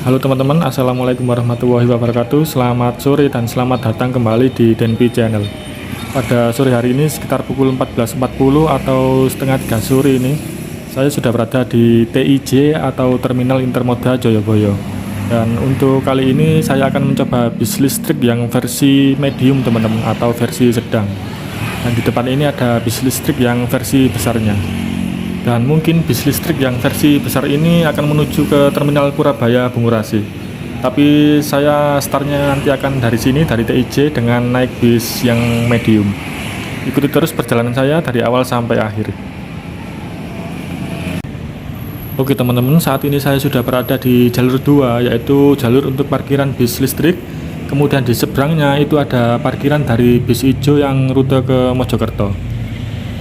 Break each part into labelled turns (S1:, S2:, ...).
S1: Halo teman-teman, assalamualaikum warahmatullahi wabarakatuh. Selamat sore dan selamat datang kembali di Denpi Channel. Pada sore hari ini sekitar pukul 14.40 atau setengah 3 sore ini, saya sudah berada di TIJ atau Terminal Intermoda Joyoboyo. Dan untuk kali ini saya akan mencoba bis listrik yang versi medium teman-teman, atau versi sedang. Dan di depan ini ada bis listrik yang versi besarnya. Dan mungkin bis listrik yang versi besar ini akan menuju ke Terminal Purabaya Bungurasi. Tapi saya startnya nanti akan dari sini, dari TIJ, dengan naik bis yang medium. Ikuti terus perjalanan saya dari awal sampai akhir. Oke teman-teman, saat ini saya sudah berada di jalur 2, yaitu jalur untuk parkiran bis listrik. Kemudian di seberangnya itu ada parkiran dari bis hijau yang rute ke Mojokerto.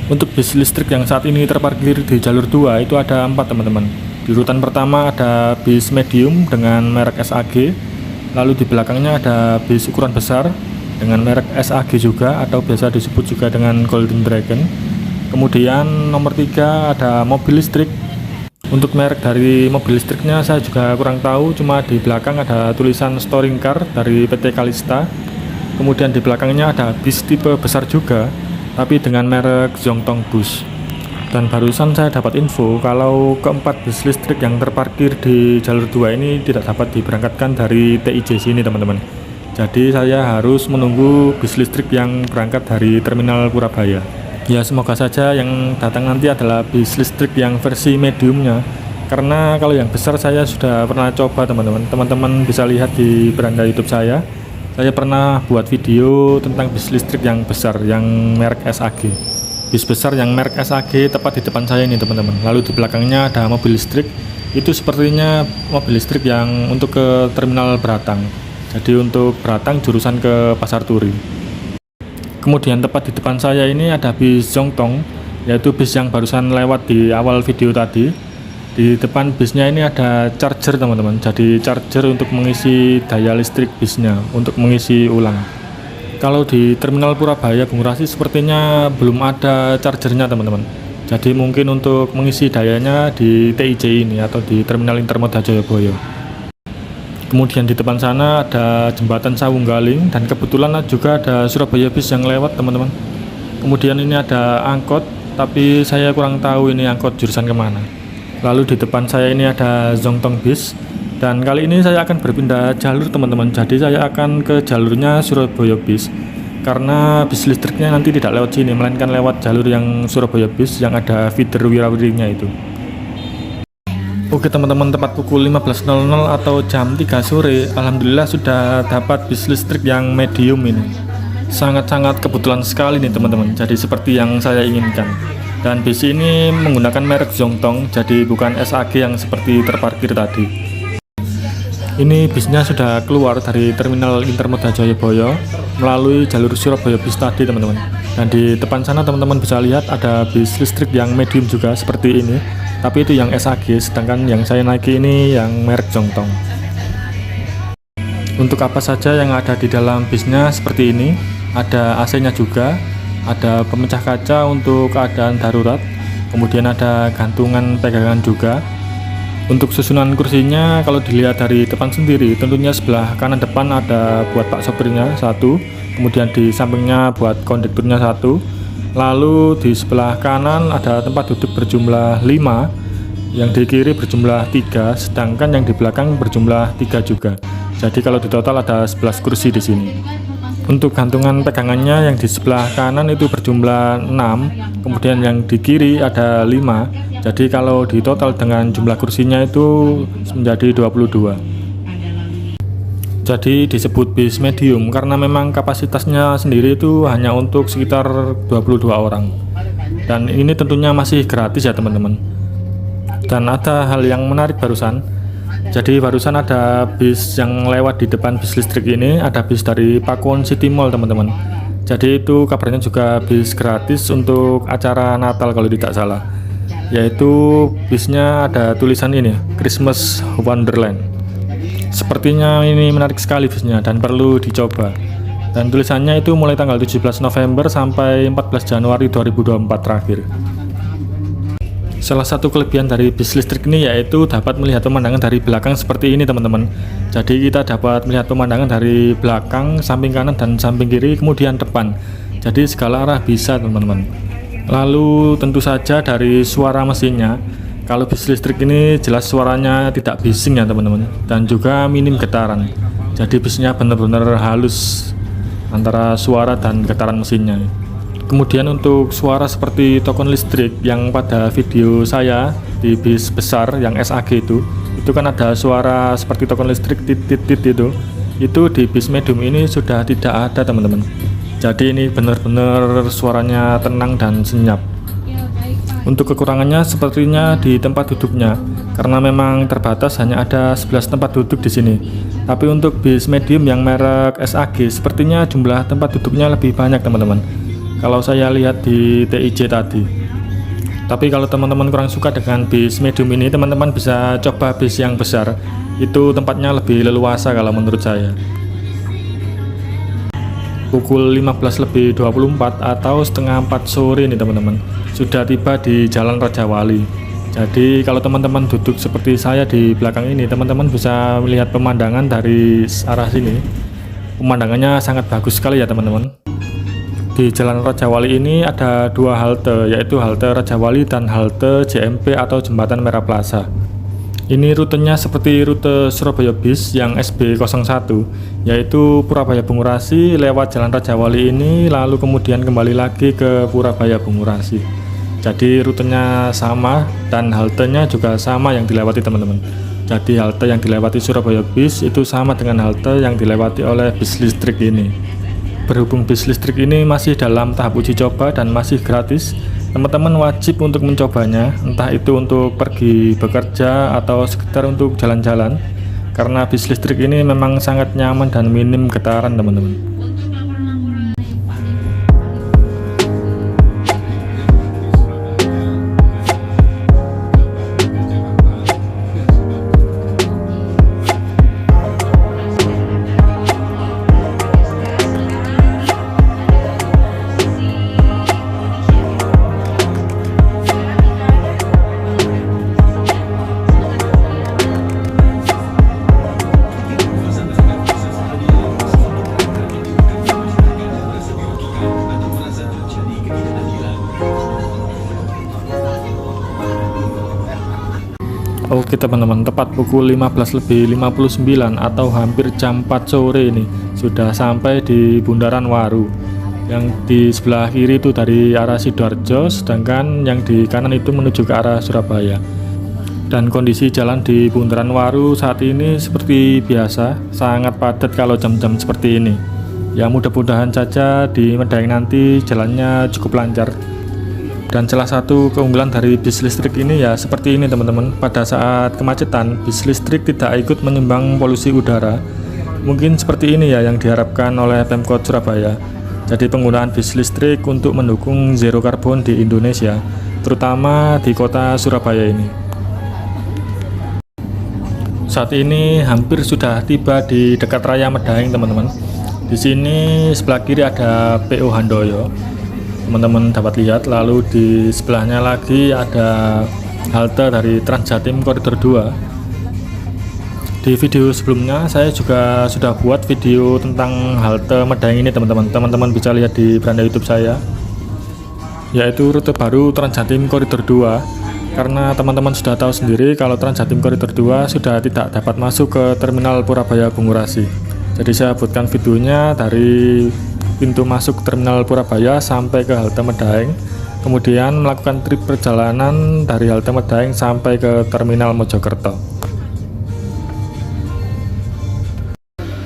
S1: Untuk bis listrik yang saat ini terparkir di jalur 2 itu ada 4 teman-teman. Di urutan pertama ada bis medium dengan merek SAG. Lalu di belakangnya ada bis ukuran besar dengan merek SAG juga, atau biasa disebut juga dengan Golden Dragon. Kemudian nomor 3 ada mobil listrik. Untuk merek dari mobil listriknya saya juga kurang tahu, cuma di belakang ada tulisan Storing Car dari PT Kalista. Kemudian di belakangnya ada bis tipe besar juga, tapi dengan merek Zhongtong Bus. Dan barusan saya dapat info kalau keempat bis listrik yang terparkir di jalur 2 ini tidak dapat diberangkatkan dari TIJ sini teman-teman. Jadi saya harus menunggu bis listrik yang berangkat dari Terminal Purabaya. Ya semoga saja yang datang nanti adalah bis listrik yang versi mediumnya, karena kalau yang besar saya sudah pernah coba teman-teman. Teman-teman bisa lihat di beranda YouTube saya pernah buat video tentang bis listrik yang besar yang merek SAG. Bis besar yang merek SAG tepat di depan saya ini teman-teman. Lalu di belakangnya ada mobil listrik. Itu sepertinya mobil listrik yang untuk ke Terminal Beratang. Jadi untuk Beratang jurusan ke Pasar Turi. Kemudian tepat di depan saya ini ada bis Zhongtong, yaitu bis yang barusan lewat di awal video tadi. Di depan bisnya ini ada charger teman-teman, jadi charger untuk mengisi daya listrik bisnya, untuk mengisi ulang. Kalau di Terminal Purabaya Bungurasi sepertinya belum ada chargernya teman-teman, jadi mungkin untuk mengisi dayanya di TIJ ini atau di Terminal Intermoda Joyoboyo. Kemudian di depan sana ada jembatan Sawunggaling, dan kebetulan juga ada Surabaya bis yang lewat teman-teman. Kemudian ini ada angkot, tapi saya kurang tahu ini angkot jurusan kemana. Lalu di depan saya ini ada Zhongtong Bis, dan kali ini saya akan berpindah jalur teman-teman. Jadi saya akan ke jalurnya Surabaya Bis, karena bis listriknya nanti tidak lewat sini, melainkan lewat jalur yang Surabaya Bis yang ada feeder wirawirinya itu. Oke teman-teman, tepat pukul 15.00 atau jam 3 sore, alhamdulillah sudah dapat bis listrik yang medium ini. Sangat-sangat kebetulan sekali nih teman-teman, jadi seperti yang saya inginkan. Dan bis ini menggunakan merek Zhongtong, jadi bukan SAG yang seperti terparkir tadi. Ini bisnya sudah keluar dari Terminal Intermoda Joyoboyo melalui jalur Surabaya Bis tadi teman-teman. Dan di depan sana teman-teman bisa lihat ada bis listrik yang medium juga seperti ini, tapi itu yang SAG, sedangkan yang saya naiki ini yang merek Zhongtong. Untuk apa saja yang ada di dalam bisnya seperti ini, ada AC-nya juga, ada pemecah kaca untuk keadaan darurat, kemudian ada gantungan pegangan juga. Untuk susunan kursinya kalau dilihat dari depan sendiri, tentunya sebelah kanan depan ada buat pak sopirnya satu, kemudian di sampingnya buat kondekturnya satu, lalu di sebelah kanan ada tempat duduk berjumlah 5, yang di kiri berjumlah 3, sedangkan yang di belakang berjumlah 3 juga. Jadi kalau di total ada 11 kursi di sini. Untuk gantungan pegangannya yang di sebelah kanan itu berjumlah 6, kemudian yang di kiri ada 5. Jadi kalau di total dengan jumlah kursinya itu menjadi 22. Jadi disebut bis medium karena memang kapasitasnya sendiri itu hanya untuk sekitar 22 orang. Dan ini tentunya masih gratis ya teman-teman. Dan ada hal yang menarik barusan. Jadi barusan ada bis yang lewat di depan bis listrik ini, ada bis dari Pakuwon City Mall teman-teman. Jadi itu kabarnya juga bis gratis untuk acara Natal kalau tidak salah. Yaitu bisnya ada tulisan ini, Christmas Wonderland. Sepertinya ini menarik sekali bisnya dan perlu dicoba. Dan tulisannya itu mulai tanggal 17 November sampai 14 Januari 2024 terakhir. Salah satu kelebihan dari bis listrik ini yaitu dapat melihat pemandangan dari belakang seperti ini teman-teman. Jadi kita dapat melihat pemandangan dari belakang, samping kanan dan samping kiri, kemudian depan. Jadi segala arah bisa teman-teman. Lalu tentu saja dari suara mesinnya, kalau bis listrik ini jelas suaranya tidak bising ya teman-teman, dan juga minim getaran. Jadi bisnya benar-benar halus antara suara dan getaran mesinnya. Kemudian untuk suara seperti token listrik yang pada video saya di bis besar yang SAG itu kan ada suara seperti token listrik tit-tit itu di bis medium ini sudah tidak ada teman-teman. Jadi ini benar-benar suaranya tenang dan senyap. Untuk kekurangannya sepertinya di tempat duduknya, karena memang terbatas hanya ada 11 tempat duduk di sini. Tapi untuk bis medium yang merek SAG sepertinya jumlah tempat duduknya lebih banyak teman-teman, kalau saya lihat di TIJ tadi. Tapi kalau teman-teman kurang suka dengan bis medium ini, teman-teman bisa coba bis yang besar. Itu tempatnya lebih leluasa kalau menurut saya. Pukul 15.24 atau setengah 4 sore nih teman-teman, sudah tiba di Jalan Rajawali. Jadi kalau teman-teman duduk seperti saya di belakang ini, teman-teman bisa melihat pemandangan dari arah sini. Pemandangannya sangat bagus sekali ya teman-teman. Di Jalan Rajawali ini ada dua halte, yaitu halte Rajawali dan halte JMP atau Jembatan Merah Plaza. Ini rutenya seperti rute Surabaya Bis yang SB01, yaitu Purabaya Bungurasi lewat Jalan Rajawali ini, lalu kemudian kembali lagi ke Purabaya Bungurasi. Jadi rutenya sama dan haltenya juga sama yang dilewati teman-teman. Jadi halte yang dilewati Surabaya Bis itu sama dengan halte yang dilewati oleh bis listrik ini. Berhubung bis listrik ini masih dalam tahap uji coba dan masih gratis, teman-teman wajib untuk mencobanya, entah itu untuk pergi bekerja atau sekedar untuk jalan-jalan, karena bis listrik ini memang sangat nyaman dan minim getaran teman-teman. Oke teman-teman, tepat pukul 15.59 atau hampir jam 4 sore ini sudah sampai di Bundaran Waru. Yang di sebelah kiri itu dari arah Sidoarjo, sedangkan yang di kanan itu menuju ke arah Surabaya. Dan kondisi jalan di Bundaran Waru saat ini seperti biasa, sangat padat kalau jam-jam seperti ini. Ya mudah-mudahan saja di Medaeng nanti jalannya cukup lancar. Dan salah satu keunggulan dari bis listrik ini ya seperti ini teman-teman, pada saat kemacetan bis listrik tidak ikut menyumbang polusi udara. Mungkin seperti ini ya yang diharapkan oleh Pemkot Surabaya. Jadi penggunaan bis listrik untuk mendukung zero karbon di Indonesia, terutama di kota Surabaya ini. Saat ini hampir sudah tiba di dekat Raya Medaeng teman-teman. Di sini sebelah kiri ada PO Handoyo, teman-teman dapat lihat. Lalu di sebelahnya lagi ada halte dari Transjatim Koridor 2. Di video sebelumnya saya juga sudah buat video tentang halte Medaeng ini teman-teman. Teman-teman bisa lihat di beranda YouTube saya, yaitu rute baru Transjatim Koridor 2. Karena teman-teman sudah tahu sendiri kalau Transjatim Koridor 2 sudah tidak dapat masuk ke Terminal Purabaya Bungurasi. Jadi saya buatkan videonya dari pintu masuk Terminal Purabaya sampai ke halte Medaeng, kemudian melakukan trip perjalanan dari halte Medaeng sampai ke Terminal Mojokerto.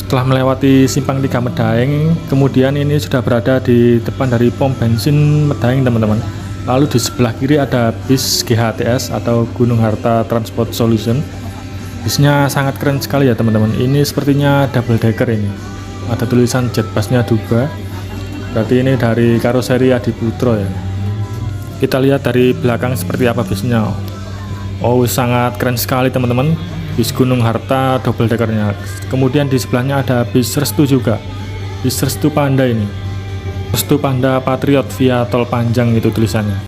S1: Setelah melewati Simpang 3 Medaeng, kemudian ini sudah berada di depan dari pom bensin Medaeng teman-teman. Lalu di sebelah kiri ada bis GHTS atau Gunung Harta Transport Solution. Bisnya sangat keren sekali ya teman-teman. Ini sepertinya double decker ini. Ada tulisan Jetbusnya juga. Berarti ini dari karoseri Adiputro ya. Kita lihat dari belakang seperti apa bisnya. Oh, sangat keren sekali teman-teman. Bis Gunung Harta double deckernya. Kemudian di sebelahnya ada bis Restu juga. Bis Restu Panda ini. Restu Panda Patriot via Tol Panjang itu tulisannya.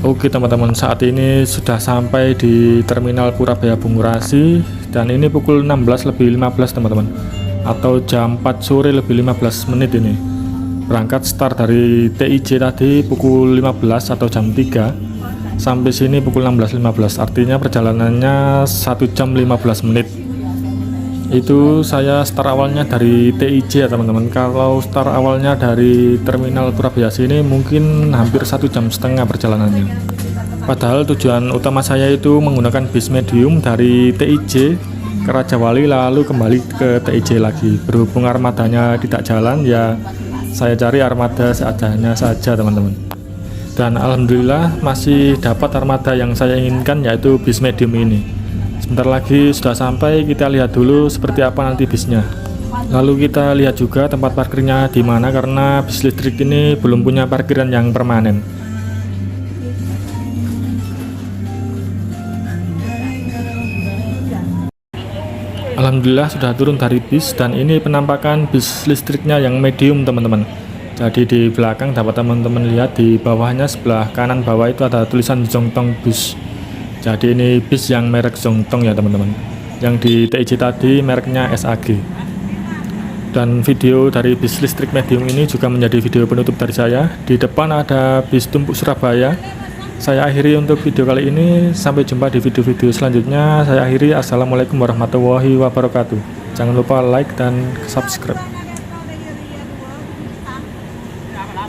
S1: Oke teman-teman, saat ini sudah sampai di Terminal Purabaya Bungurasi dan ini pukul 16.15 teman-teman, atau jam 4 sore lebih 15 menit ini. Berangkat start dari TIJ tadi pukul 15 atau jam 3 sampai sini pukul 16.15, artinya perjalanannya 1 jam 15 menit. Itu saya start awalnya dari TIJ ya teman-teman. Kalau start awalnya dari Terminal Purabaya sini mungkin hampir 1,5 jam perjalanannya. Padahal tujuan utama saya itu menggunakan bis medium dari TIJ ke Raja Wali lalu kembali ke TIJ lagi. Berhubung armadanya tidak jalan ya saya cari armada seadanya saja teman-teman. Dan alhamdulillah masih dapat armada yang saya inginkan, yaitu bis medium ini. Sebentar lagi sudah sampai, kita lihat dulu seperti apa nanti bisnya. Lalu kita lihat juga tempat parkirnya di mana, karena bis listrik ini belum punya parkiran yang permanen. Alhamdulillah sudah turun dari bis dan ini penampakan bis listriknya yang medium teman-teman. Jadi di belakang dapat teman-teman lihat, di bawahnya sebelah kanan bawah itu ada tulisan Zongtong Bus. Jadi ini bis yang merek Zongtong ya teman-teman. Yang di TIJ tadi mereknya SAG. Dan video dari bis listrik medium ini juga menjadi video penutup dari saya. Di depan ada bis tumpuk Surabaya. Saya akhiri untuk video kali ini. Sampai jumpa di video-video selanjutnya. Saya akhiri. Assalamualaikum warahmatullahi wabarakatuh. Jangan lupa like dan subscribe.